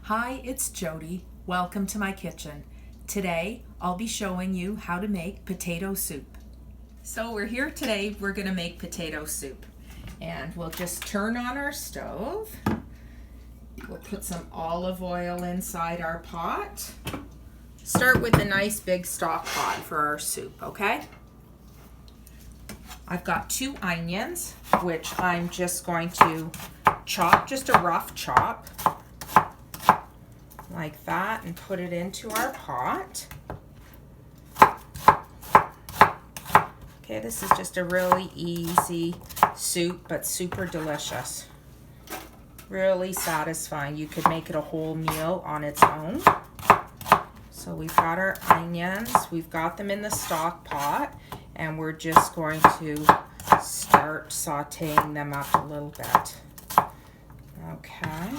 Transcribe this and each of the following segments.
Hi, it's Jodi. Welcome to my kitchen. Today, I'll be showing you how to make potato soup. So we're here today, we're gonna make potato soup. And we'll just turn on our stove. We'll put some olive oil inside our pot. Start with a nice big stock pot for our soup, okay? I've got 2 onions, which I'm just going to chop, just a rough chop. Like that, and put it into our pot. Okay, this is just a really easy soup, but super delicious. Really satisfying. You could make it a whole meal on its own. So we've got our onions, we've got them in the stock pot, and we're just going to start sauteing them up a little bit. Okay.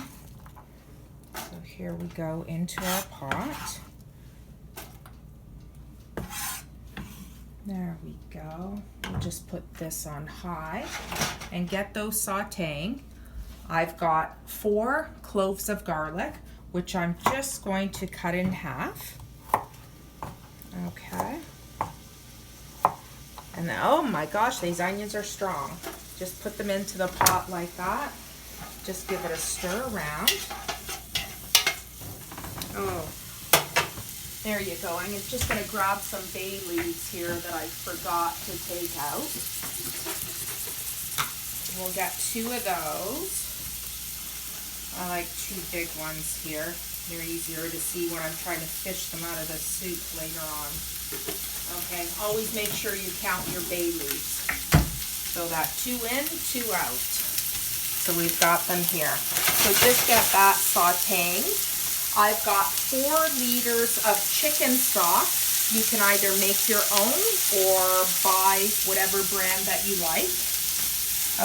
So here we go into our pot. There we go. We'll just put this on high and get those sauteing. I've got 4 cloves of garlic, which I'm just going to cut in half. Okay. And then, oh my gosh, these onions are strong. Just put them into the pot like that. Just give it a stir around. Oh, there you go. I'm just going to grab some bay leaves here that I forgot to take out. We'll get 2 of those. I like 2 big ones here. They're easier to see when I'm trying to fish them out of the soup later on. Okay, always make sure you count your bay leaves. So that 2 in, 2 out. So we've got them here. So just get that sauteing. I've got 4 liters of chicken stock. You can either make your own or buy whatever brand that you like.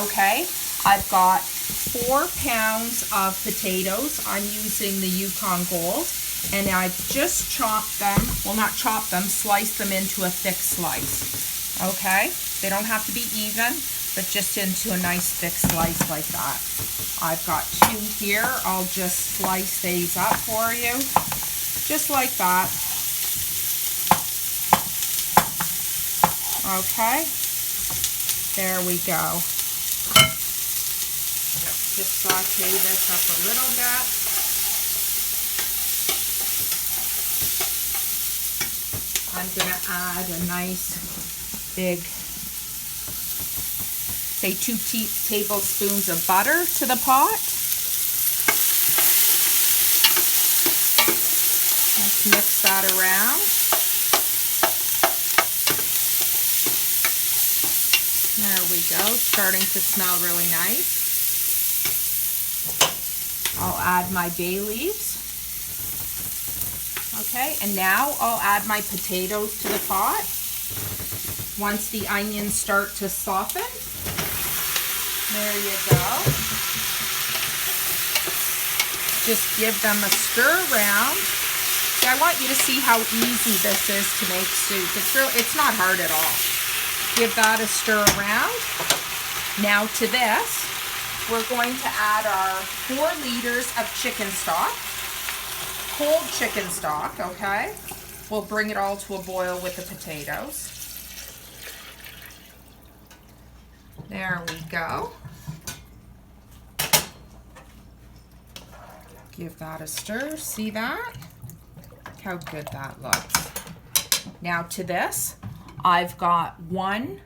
Okay, I've got 4 pounds of potatoes. I'm using the Yukon Gold, and I've just chopped them, well not chopped them, sliced them into a thick slice. Okay, they don't have to be even, but just into a nice thick slice like that. I've got 2 here. I'll just slice these up for you, just like that. Okay, there we go. Just saute this up a little bit. I'm gonna add a nice big, say 2 tablespoons of butter to the pot. Let's mix that around. There we go, starting to smell really nice. I'll add my bay leaves. Okay, and now I'll add my potatoes to the pot. Once the onions start to soften, there you go. Just give them a stir around. See, I want you to see how easy this is to make soup. It's not hard at all. Give that a stir around. Now to this, we're going to add our 4 liters of chicken stock. Cold chicken stock, okay? We'll bring it all to a boil with the potatoes. There we go. Give that a stir. See that? Look how good that looks. Now to this, I've got 1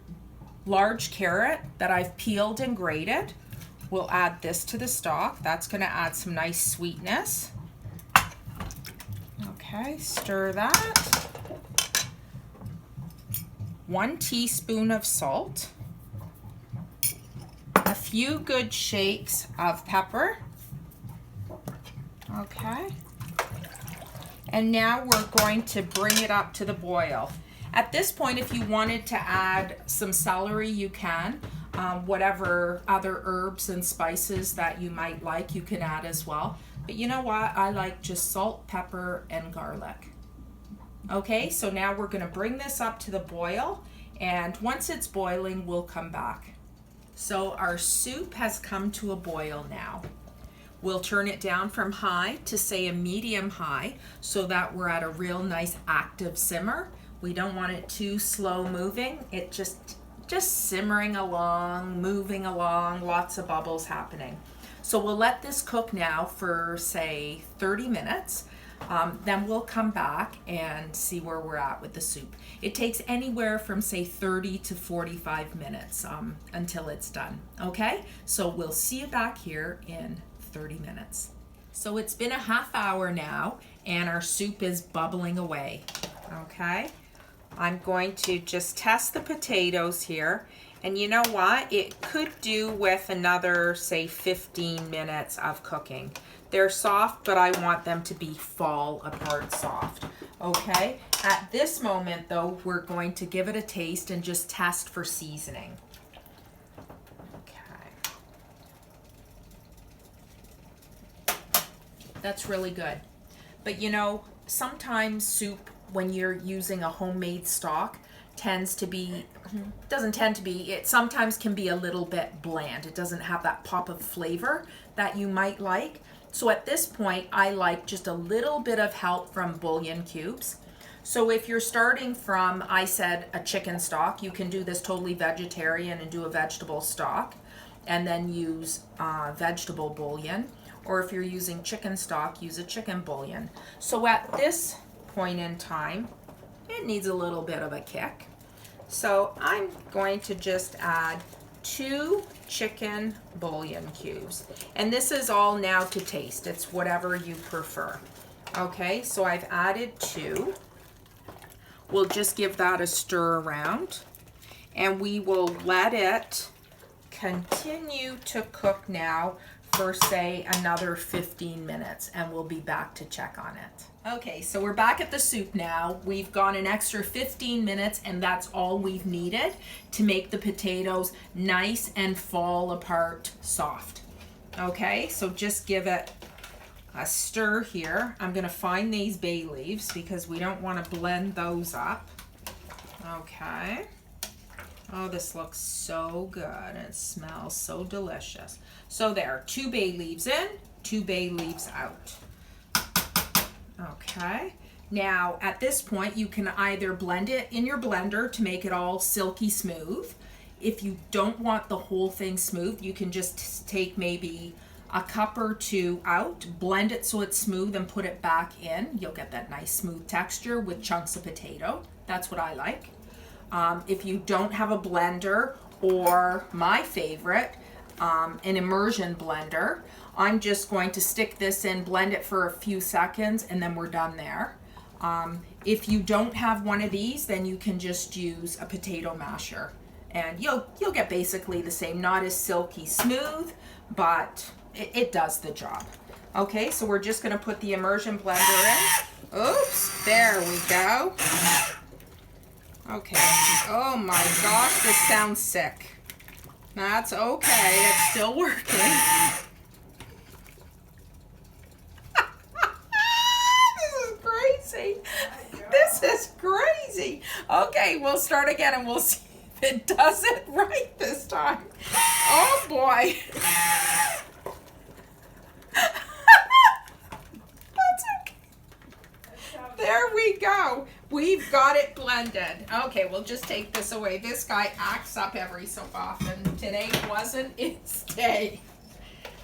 large carrot that I've peeled and grated. We'll add this to the stock. That's going to add some nice sweetness. Okay, stir that. 1 teaspoon of salt. A few good shakes of pepper. Okay. And now we're going to bring it up to the boil. At this point, if you wanted to add some celery, you can. Whatever other herbs and spices that you might like, you can add as well. But you know what? I like just salt, pepper, and garlic. Okay, so now we're going to bring this up to the boil, and once it's boiling, we'll come back. So our soup has come to a boil now. We'll turn it down from high to say a medium high so that we're at a real nice active simmer. We don't want it too slow moving. It just simmering along, moving along, lots of bubbles happening. So we'll let this cook now for say 30 minutes. Then we'll come back and see where we're at with the soup. It takes anywhere from say 30 to 45 minutes until it's done. Okay, so we'll see you back here in 30 minutes. So it's been a half hour now and our soup is bubbling away. Okay, I'm going to just test the potatoes here. And you know what? It could do with another, say, 15 minutes of cooking. They're soft, but I want them to be fall apart soft. Okay? At this moment, though, we're going to give it a taste and just test for seasoning. Okay. That's really good. But you know, sometimes soup, when you're using a homemade stock, it sometimes can be a little bit bland. It doesn't have that pop of flavor that you might like. So at this point, I like just a little bit of help from bouillon cubes. So if you're starting from, I said, a chicken stock, you can do this totally vegetarian and do a vegetable stock and then use vegetable bouillon. Or if you're using chicken stock, use a chicken bouillon. So at this point in time, it needs a little bit of a kick. So I'm going to just add 2 chicken bouillon cubes. And this is all now to taste. It's whatever you prefer. Okay, so I've added 2. We'll just give that a stir around. And we will let it continue to cook now for say another 15 minutes and we'll be back to check on it. Okay, so we're back at the soup now. We've gone an extra 15 minutes and that's all we've needed to make the potatoes nice and fall apart soft. Okay, so just give it a stir here. I'm gonna find these bay leaves because we don't want to blend those up. Okay. Oh, this looks so good. It smells so delicious. So there, 2 bay leaves in, 2 bay leaves out. Okay. Now, at this point, you can either blend it in your blender to make it all silky smooth. If you don't want the whole thing smooth, you can just take maybe a cup or 2 out, blend it so it's smooth and put it back in. You'll get that nice smooth texture with chunks of potato. That's what I like. If you don't have a blender, or my favorite, an immersion blender, I'm just going to stick this in, blend it for a few seconds, and then we're done there. If you don't have one of these, then you can just use a potato masher, and you'll get basically the same, not as silky smooth, but it does the job. Okay, so we're just gonna put the immersion blender in. Oops, there we go. Okay, oh my gosh, this sounds sick. That's okay, it's still working. This is crazy. This is crazy. Okay, we'll start again and we'll see if it does it right this time. Oh boy. That's okay. There we go. We've got it blended. Okay, we'll just take this away. This guy acts up every so often. Today wasn't its day.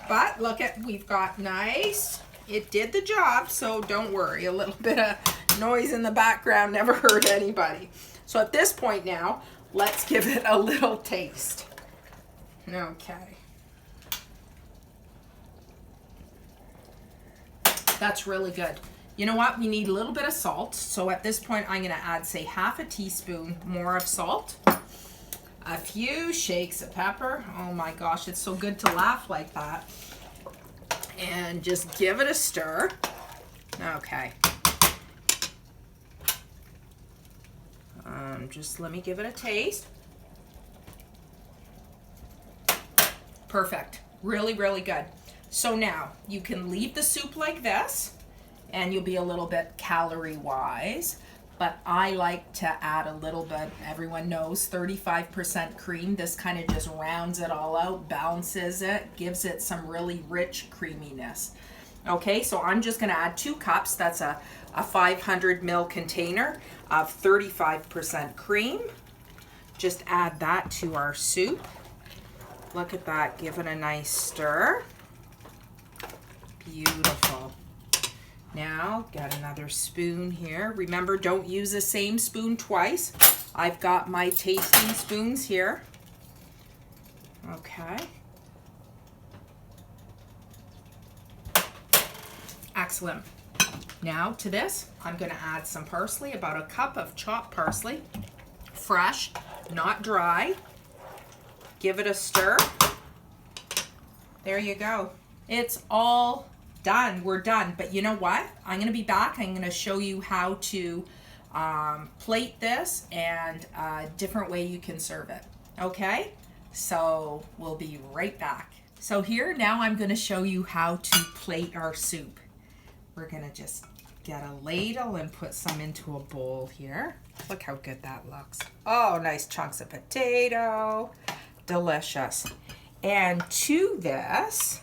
But look at, we've got nice. It did the job, so don't worry. A little bit of noise in the background never hurt anybody. So at this point now, let's give it a little taste. Okay. That's really good. You know what? We need a little bit of salt. So at this point, I'm going to add, say, half a teaspoon more of salt. A few shakes of pepper. Oh my gosh, it's so good to laugh like that. And just give it a stir. Okay. Just let me give it a taste. Perfect. Really, really good. So now you can leave the soup like this, and you'll be a little bit calorie wise, but I like to add a little bit. Everyone knows 35% cream. This kind of just rounds it all out, balances it, gives it some really rich creaminess. Okay, so I'm just gonna add 2 cups. That's a 500 ml container of 35% cream. Just add that to our soup. Look at that, give it a nice stir. Beautiful. Now, get another spoon here. Remember, don't use the same spoon twice. I've got my tasting spoons here. Okay. Excellent. Now to this, I'm gonna add some parsley, about a cup of chopped parsley. Fresh, not dry. Give it a stir. There you go. It's all done. We're done. But you know what? I'm going to be back. I'm going to show you how to plate this and a different way you can serve it. Okay? So we'll be right back. So here now I'm going to show you how to plate our soup. We're going to just get a ladle and put some into a bowl here. Look how good that looks. Oh, nice chunks of potato. Delicious. And to this,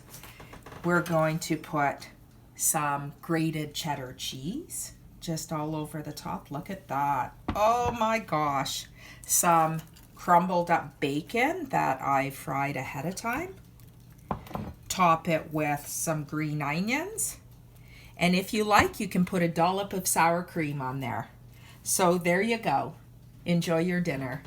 we're going to put some grated cheddar cheese just all over the top. Look at that. Oh my gosh. Some crumbled up bacon that I fried ahead of time. Top it with some green onions. And if you like, you can put a dollop of sour cream on there. So there you go. Enjoy your dinner.